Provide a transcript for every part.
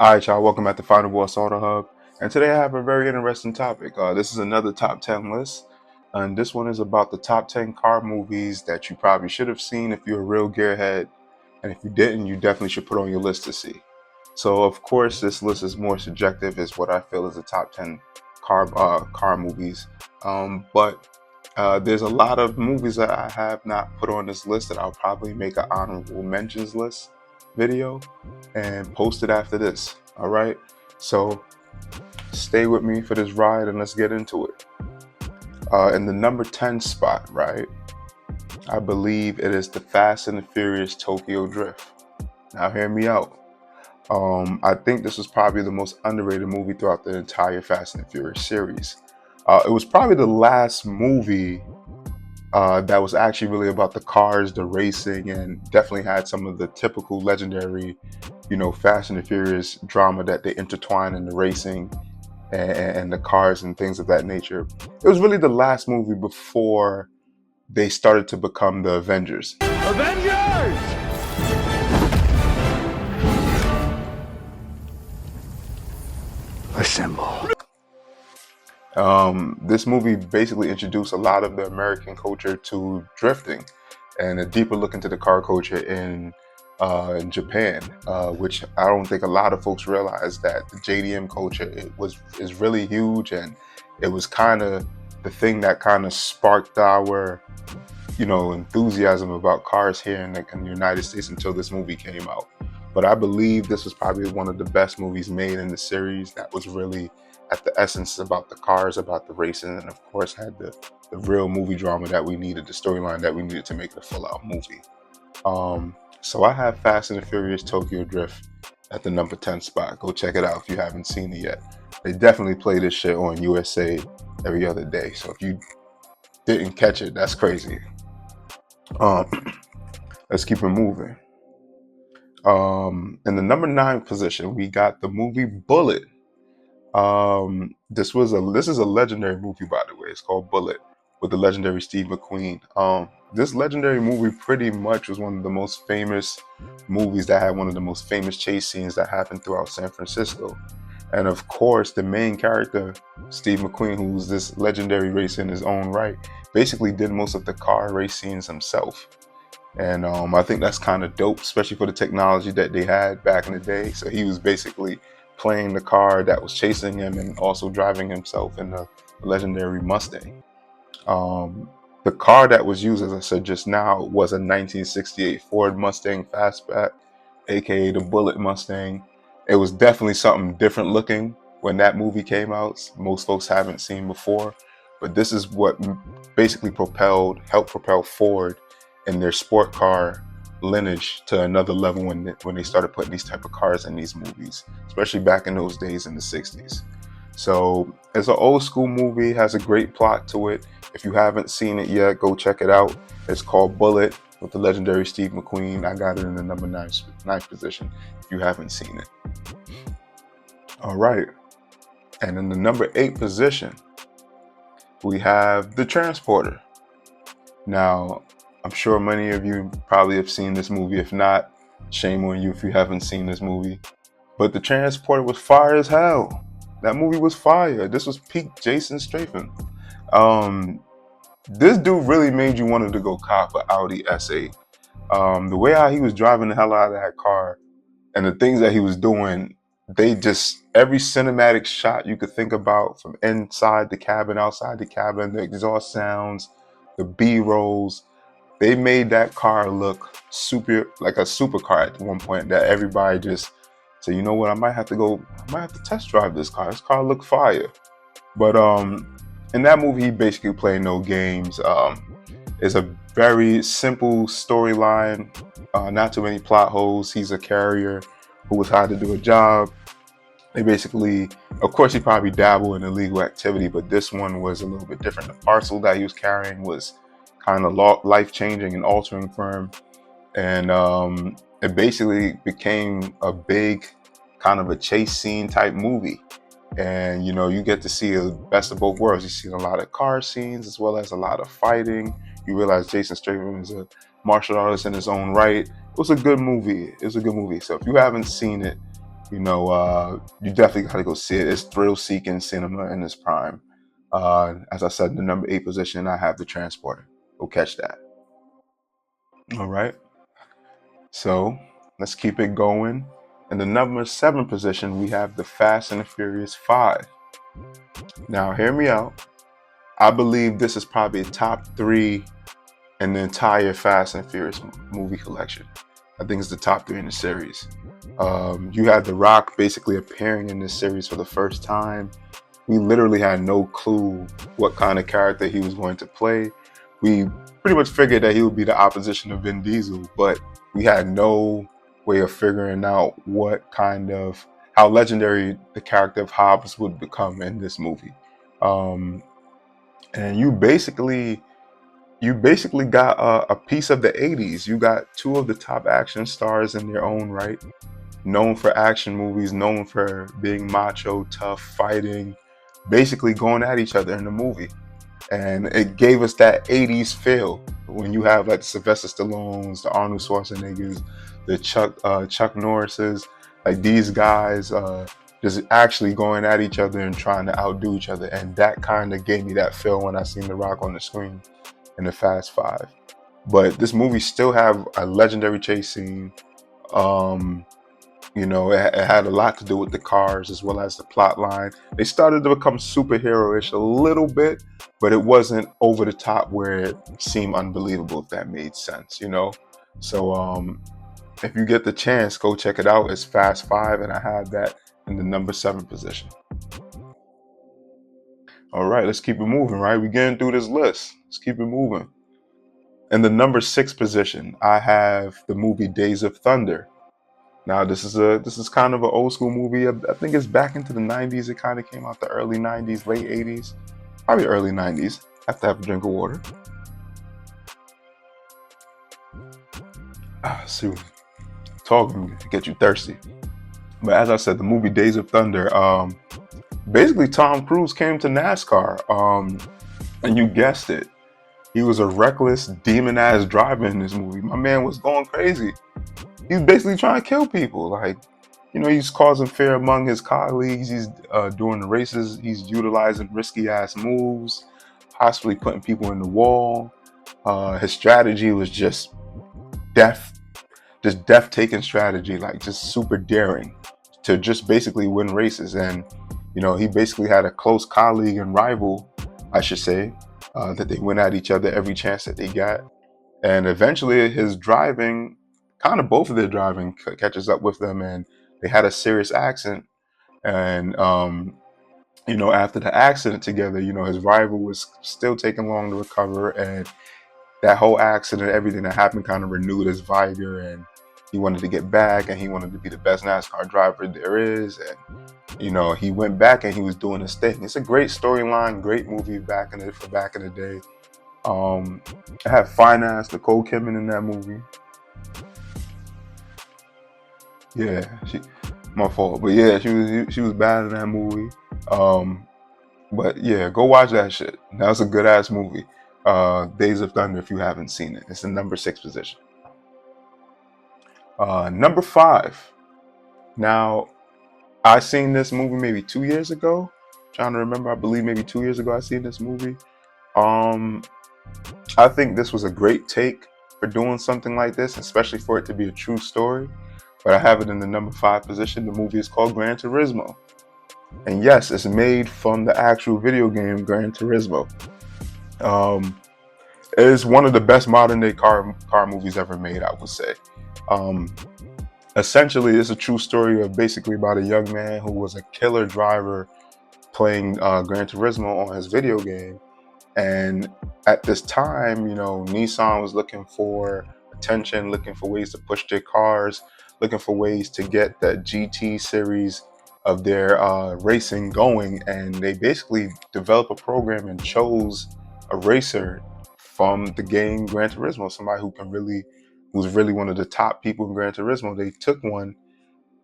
Alright, y'all, welcome back to Final Boss Auto Hub. And today I have a very interesting topic. This is another top 10 list. And this one is about the top 10 car movies that you probably should have seen if you're a real gearhead. And if you didn't, you definitely should put on your list to see. So, of course, this list is more subjective, is what I feel is the top 10 car movies. But there's a lot of movies that I have not put on this list that I'll probably make an honorable mentions list video and post it after this. All right, so stay with me for this ride and let's get into it. In the number 10 spot, right, I believe it is the Fast and the Furious Tokyo Drift. Now hear me out. I think this was probably the most underrated movie throughout the entire Fast and the Furious series. It was probably the last movie that was actually really about the cars, the racing, and definitely had some of the typical legendary, Fast and the Furious drama that they intertwine in the racing and the cars and things of that nature. It was really the last movie before they started to become the Avengers. Avengers! Assemble. This movie basically introduced a lot of the American culture to drifting and a deeper look into the car culture in Japan, which I don't think a lot of folks realize that the JDM culture is really huge, and it was kind of the thing that kind of sparked our enthusiasm about cars here in the United States until this movie came out. But I believe this was probably one of the best movies made in the series that was really at the essence about the cars, about the racing, and of course had the real movie drama that we needed, the storyline that we needed to make it a full-out movie. So I have Fast and the Furious Tokyo Drift at the number 10 spot. Go check it out if you haven't seen it yet. They definitely play this shit on USA every other day. So if you didn't catch it, that's crazy. Let's keep it moving. In the number 9 position, we got the movie Bullet. This is a legendary movie, by the way. It's called Bullet, with the legendary Steve McQueen. This legendary movie pretty much was one of the most famous movies that had one of the most famous chase scenes that happened throughout San Francisco. And of course, the main character, Steve McQueen, who's this legendary racer in his own right, basically did most of the car race scenes himself. And I think that's kind of dope, especially for the technology that they had back in the day. So he was basically playing the car that was chasing him and also driving himself in the legendary Mustang. The car that was used, as I said just now, was a 1968 Ford Mustang Fastback, aka the Bullet Mustang. It was definitely something different looking when that movie came out. Most folks haven't seen before, but this is what basically helped propel Ford in their sport car lineage to another level when they started putting these type of cars in these movies, especially back in those days in the 60s. So it's an old school movie, has a great plot to it. If you haven't seen it yet, go check it out. It's called Bullet with the legendary Steve McQueen. I got it in the number 9 position if you haven't seen it. All right. And in the number 8 position, we have The Transporter. Now, I'm sure many of you probably have seen this movie. If not, shame on you if you haven't seen this movie. But The Transporter was fire as hell. That movie was fire. This was peak Jason Statham. This dude really made you wanted to go cop an Audi S8. The way how he was driving the hell out of that car and the things that he was doing, every cinematic shot you could think about, from inside the cabin, outside the cabin, the exhaust sounds, the B-rolls, they made that car look like a supercar at one point that everybody just said, you know what, I might have to test drive this car. This car looked fire. But in that movie, he basically played no games. It's a very simple storyline, not too many plot holes. He's a carrier who was hired to do a job. They basically, of course, he probably dabbled in illegal activity, but this one was a little bit different. The parcel that he was carrying was kind of life-changing and altering for him. And it basically became a big kind of a chase scene type movie. And, you get to see the best of both worlds. You see a lot of car scenes as well as a lot of fighting. You realize Jason Statham is a martial artist in his own right. It was a good movie. So if you haven't seen it, You definitely got to go see it. It's thrill-seeking cinema in its prime. As I said, in the number 8 position, I have The Transporter. Go catch that. All right. So let's keep it going. In the number 7 position, we have The Fast and the Furious 5. Now, hear me out. I believe this is probably top 3 in the entire Fast and Furious movie collection. I think it's the top 3 in the series. You had The Rock basically appearing in this series for the first time. We literally had no clue what kind of character he was going to play. We pretty much figured that he would be the opposition of Vin Diesel, but we had no way of figuring out how legendary the character of Hobbs would become in this movie. Um, and you basically got a piece of the 80s. You got two of the top action stars in their own right, known for action movies, known for being macho, tough, fighting, basically going at each other in the movie. And it gave us that 80s feel when you have like the Sylvester Stallones, the Arnold Schwarzeneggers, the Chuck Norrises, like these guys just actually going at each other and trying to outdo each other. And that kind of gave me that feel when I seen The Rock on the screen in the Fast Five. But this movie still have a legendary chase scene. Um, it had a lot to do with the cars as well as the plot line. They started to become superhero-ish a little bit, but it wasn't over the top where it seemed unbelievable, if that made sense. So if you get the chance, go check it out. It's Fast Five, and I had that in the number 7 position. All right, let's keep it moving, right? We're getting through this list. Let's keep it moving. In the number 6 position, I have the movie Days of Thunder. Now this is kind of an old school movie. I think it's back into the 90s. It kind of came out the early 90s, late 80s, probably early 90s. I have to have a drink of water. See, talking get you thirsty. But as I said, the movie Days of Thunder. Basically, Tom Cruise came to NASCAR. And you guessed it, he was a reckless, demon-ass driver in this movie. My man was going crazy. He's basically trying to kill people. Like, he's causing fear among his colleagues. He's during the races, he's utilizing risky ass moves, possibly putting people in the wall. His strategy was just death taking strategy, like just super daring to just basically win races. And he basically had a close colleague and rival, I should say, that they went at each other every chance that they got. And eventually his driving, kind of both of their driving catches up with them, and they had a serious accident. And after the accident together, his rival was still taking long to recover, and that whole accident, everything that happened kind of renewed his vigor, and he wanted to get back, and he wanted to be the best NASCAR driver there is. And he went back and he was doing his thing. It's a great storyline, great movie back in the day. I had fine ass Nicole Kidman in that movie. Yeah, my fault, but yeah, she was bad in that movie. But yeah, go watch that shit. That was a good ass movie. Days of Thunder, if you haven't seen it, it's the number 6 position. Number 5. Now, I seen this movie maybe 2 years ago. Trying to remember, I believe maybe 2 years ago I seen this movie. I think this was a great take for doing something like this, especially for it to be a true story. But I have it in the number 5 position. The movie is called Gran Turismo. And yes, it's made from the actual video game Gran Turismo. It is one of the best modern day car movies ever made, I would say. Essentially, it's a true story of basically about a young man who was a killer driver playing Gran Turismo on his video game. And at this time, Nissan was looking for attention, looking for ways to push their cars, looking for ways to get that GT series of their racing going. And they basically developed a program and chose a racer from the game Gran Turismo, somebody who's really one of the top people in Gran Turismo. They took one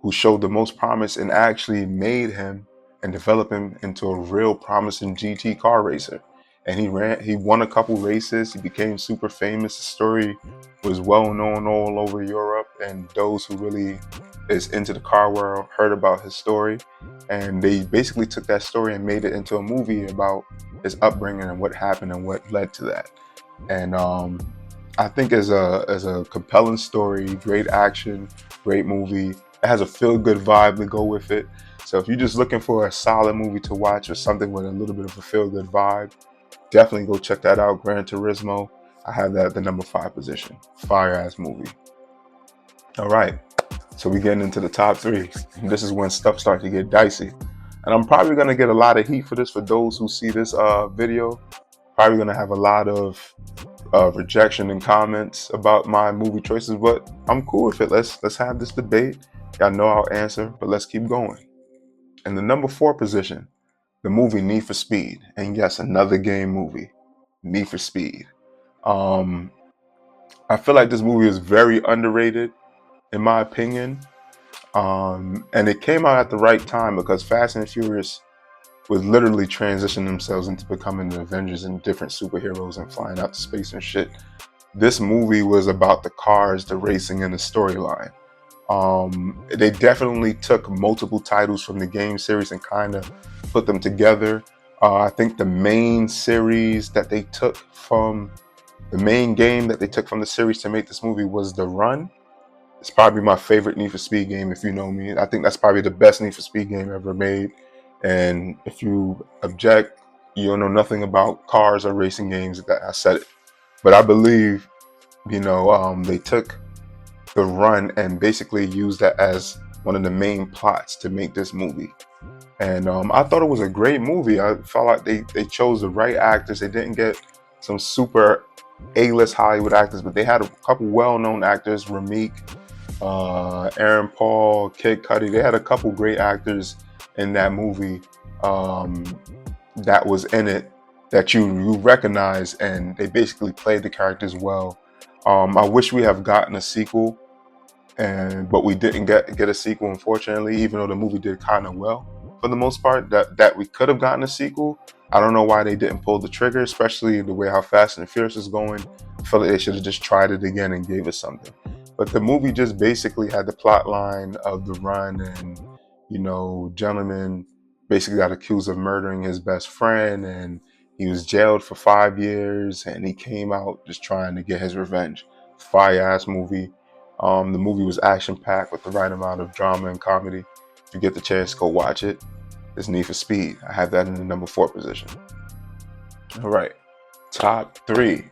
who showed the most promise and actually made him and developed him into a real promising GT car racer. and he won a couple races. He became super famous. The story was well known all over Europe, and those who really is into the car world heard about his story, and they basically took that story and made it into a movie about his upbringing and what happened and what led to that. And I think as a compelling story, great action, great movie. It has a feel good vibe to go with it. So if you're just looking for a solid movie to watch or something with a little bit of a feel good vibe, definitely go check that out. Gran Turismo. I have that at the number 5 position. Fire ass movie. All right. So we're getting into the top 3. This is when stuff starts to get dicey. And I'm probably going to get a lot of heat for this for those who see this video. Probably going to have a lot of rejection and comments about my movie choices, but I'm cool with it. Let's have this debate. Y'all know I'll answer, but let's keep going. In the number 4 position, the movie Need for Speed. And yes, another game movie, Need for Speed. I feel like this movie is very underrated, in my opinion. And it came out at the right time because Fast and Furious was literally transitioning themselves into becoming the Avengers and different superheroes and flying out to space and shit. This movie was about the cars, the racing, and the storyline. They definitely took multiple titles from the game series and kind of put them together. I think the main series that they took from the main game that they took from the series to make this movie was The Run. It's probably my favorite Need for Speed game, if you know me. I think that's probably the best Need for Speed game ever made. And if you object, you don't know nothing about cars or racing games. That I said it, but I believe, they took The Run and basically used that as one of the main plots to make this movie. And I thought it was a great movie. I felt like they chose the right actors. They didn't get some super A-list Hollywood actors, but they had a couple well-known actors, Rameek, Aaron Paul, Kid Cudi. They had a couple great actors in that movie that was in it that you recognize, and they basically played the characters well. I wish we have gotten a sequel, but we didn't get a sequel, unfortunately, even though the movie did kind of well for the most part. That we could have gotten a sequel. I don't know why they didn't pull the trigger, especially the way how Fast and Furious is going. I feel like they should have just tried it again and gave us something. But the movie just basically had the plot line of The Run, and gentleman basically got accused of murdering his best friend, and he was jailed for 5 years, and he came out just trying to get his revenge. Fire ass movie. The movie was action packed with the right amount of drama and comedy. If you get the chance, go watch it. It's Need for Speed. I have that in the number 4 position. All right, top 3.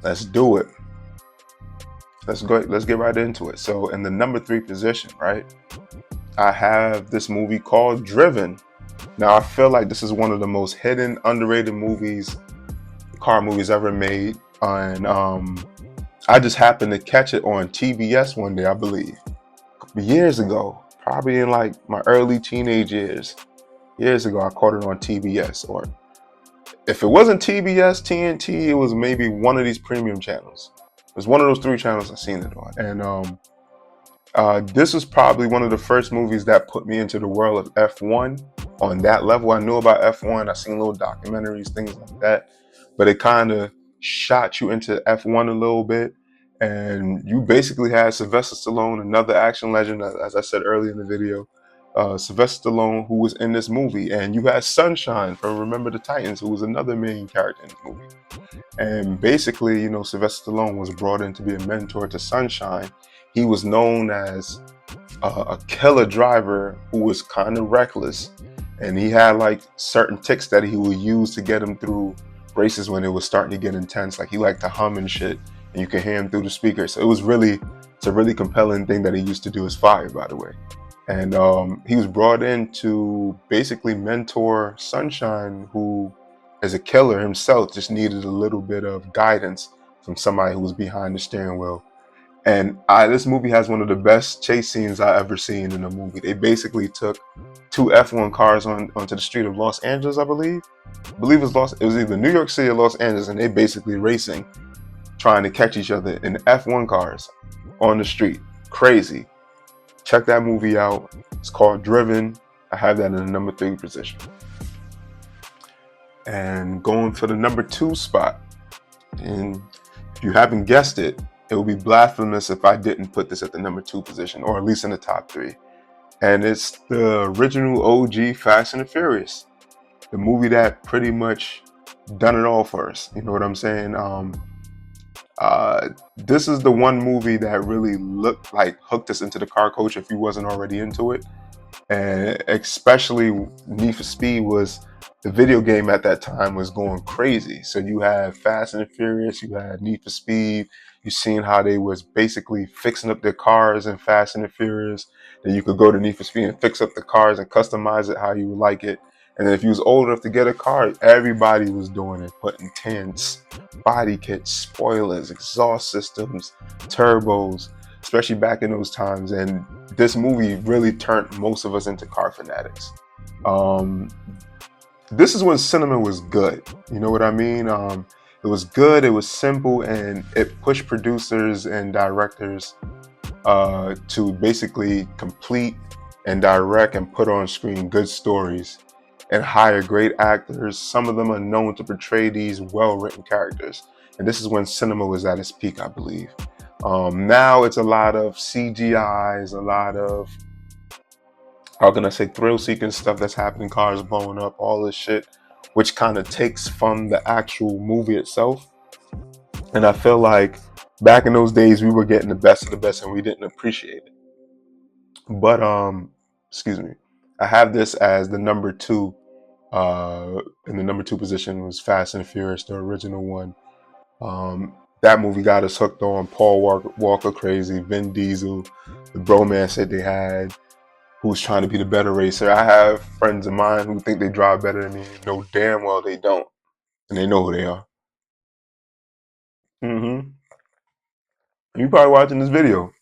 Let's do it. Let's go. Let's get right into it. So in the number 3 position, right, I have this movie called Driven. Now I feel like this is one of the most hidden, underrated car movies ever made, and I just happened to catch it on TBS one day, I believe, years ago, probably in like my early teenage years. Years ago, I caught it on TBS, or if it wasn't TBS, TNT, it was maybe one of these premium channels. It was one of those 3 channels I seen it on, and this was probably one of the first movies that put me into the world of F1 on that level. I knew about F1. I seen little documentaries, things like that, but it kind of shot you into F1 a little bit. And you basically had Sylvester Stallone, another action legend, as I said earlier in the video, Sylvester Stallone, who was in this movie. And you had Sunshine from Remember the Titans, who was another main character in this movie. And basically, Sylvester Stallone was brought in to be a mentor to Sunshine. He was known as a killer driver who was kind of reckless, and he had like certain tics that he would use to get him through races when it was starting to get intense. Like he liked to hum and shit, and you could hear him through the speakers. So it's a really compelling thing that he used to do. Is fire, by the way. And he was brought in to basically mentor Sunshine, who, as a killer himself, just needed a little bit of guidance from somebody who was behind the steering wheel. And this movie has one of the best chase scenes I ever seen in a movie. They basically took 2 F1 cars onto the street of Los Angeles, I believe. It was either New York City or Los Angeles, and they basically racing, trying to catch each other in F1 cars on the street. Crazy. Check that movie out. It's called Driven. I have that in the number 3 position. And going for the number 2 spot, and if you haven't guessed it, it would be blasphemous if I didn't put this at the number 2 position, or at least in the top 3. And it's the original OG Fast and the Furious, the movie that pretty much done it all for us. You know what I'm saying? This is the one movie that really looked like hooked us into the car culture if you wasn't already into it. And especially Need for Speed was the video game at that time was going crazy. So you had Fast and the Furious, you had Need for Speed, you seen how they was basically fixing up their cars in Fast and the Furious. Then you could go to Need for Speed and fix up the cars and customize it how you would like it. And then if you was old enough to get a car, everybody was doing it, putting tints, body kits, spoilers, exhaust systems, turbos, especially back in those times. And this movie really turned most of us into car fanatics. Um, this is when cinema was good. You know what I mean? It was good, it was simple, and it pushed producers and directors to basically complete and direct and put on screen good stories and hire great actors. Some of them are known to portray these well-written characters. And this is when cinema was at its peak, I believe. Now it's a lot of CGIs, a lot of, how can I say, thrill-seeking stuff that's happening, cars blowing up, all this shit, which kind of takes from the actual movie itself. And I feel like back in those days, we were getting the best of the best and we didn't appreciate it. But, excuse me, I have this as the number 2. In the number 2 position was Fast and Furious, the original one. That movie got us hooked on Paul Walker crazy, Vin Diesel, the bromance that they had, who was trying to be the better racer. I have friends of mine who think they drive better than me, know damn well they don't, and they know who they are. Mm-hmm. You probably watching this video.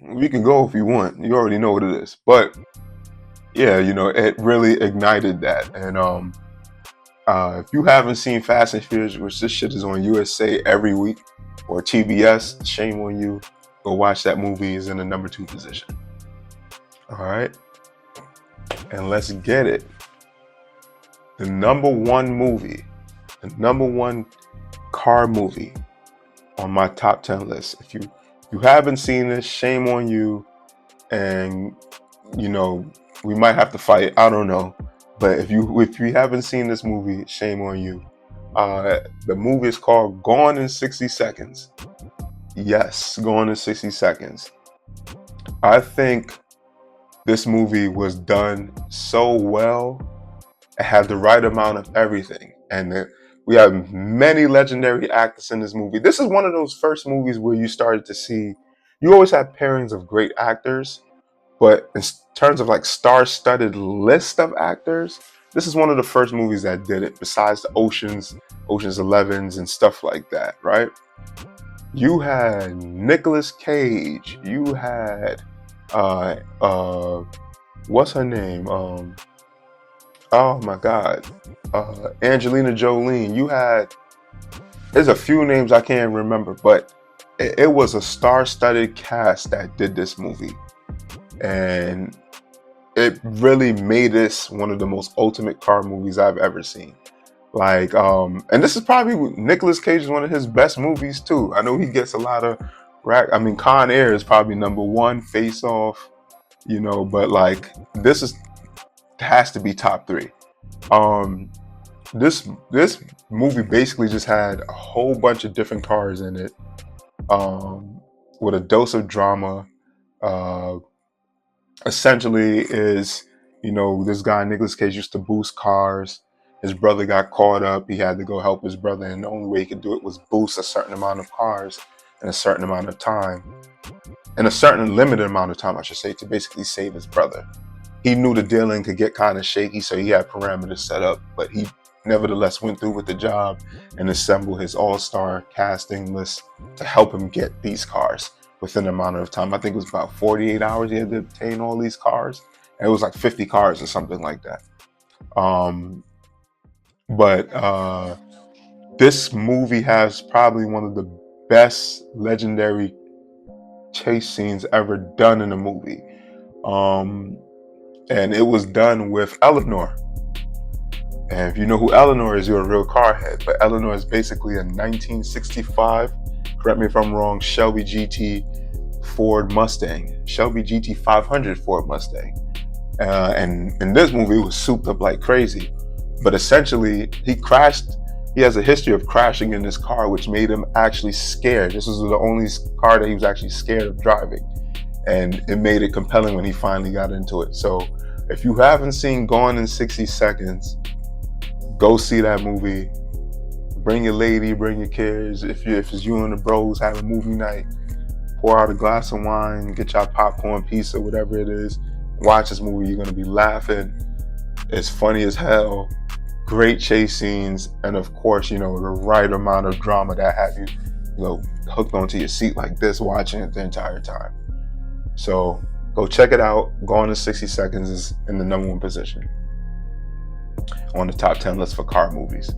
We can go if you want. You already know what it is, but yeah, it really ignited that. And if you haven't seen Fast and Furious, which this shit is on USA every week, or TBS, shame on you. Go watch that movie. Is in the number 2 position. All right, and let's get it. The number 1 movie, the number 1 car movie on my top 10 list. If you haven't seen this, shame on you. And we might have to fight. I don't know, but if you haven't seen this movie, shame on you. The movie is called Gone in 60 Seconds. Yes, Gone in 60 Seconds. I think this movie was done so well. It had the right amount of everything. And we have many legendary actors in this movie. This is one of those first movies where you started to see, you always have pairings of great actors, but in terms of like star-studded list of actors, this is one of the first movies that did it, besides the Ocean's 11s and stuff like that, right? You had Nicolas Cage. You had, what's her name? Oh my God, Angelina Jolie. You had, there's a few names I can't remember, but it was a star-studded cast that did this movie. And it really made this one of the most ultimate car movies I've ever seen. Like, and this is probably, Nicolas Cage is one of his best movies too. I know he gets a lot of I mean, Con Air is probably number 1, Face Off, but like this has to be top 3. This movie basically just had a whole bunch of different cars in it, with a dose of drama. Essentially is, this guy Nicolas Cage used to boost cars. His brother got caught up. He had to go help his brother, and the only way he could do it was boost a certain amount of cars in a certain amount of time, in a certain limited amount of time, I should say, to basically save his brother. He knew the dealing could get kind of shaky, so he had parameters set up, but he nevertheless went through with the job and assembled his all-star casting list to help him get these cars within an amount of time. I think it was about 48 hours he had to obtain all these cars. And it was like 50 cars or something like that. But this movie has probably one of the best legendary chase scenes ever done in a movie. And it was done with Eleanor. And if you know who Eleanor is, you're a real car head. But Eleanor is basically a 1965, correct me if I'm wrong, Shelby GT Ford Mustang, Shelby GT 500 Ford Mustang. And in this movie, it was souped up like crazy. But essentially, he crashed. He has a history of crashing in this car, which made him actually scared. This was the only car that he was actually scared of driving. And it made it compelling when he finally got into it. So if you haven't seen Gone in 60 Seconds, go see that movie. Bring your lady, bring your kids. If it's you and the bros, have a movie night. Pour out a glass of wine, get your popcorn, pizza, whatever it is. Watch this movie. You're gonna be laughing. It's funny as hell. Great chase scenes, and of course, the right amount of drama that have you, hooked onto your seat like this, watching it the entire time. So go check it out. Gone in 60 Seconds is in the #1 position on the top 10 list for car movies.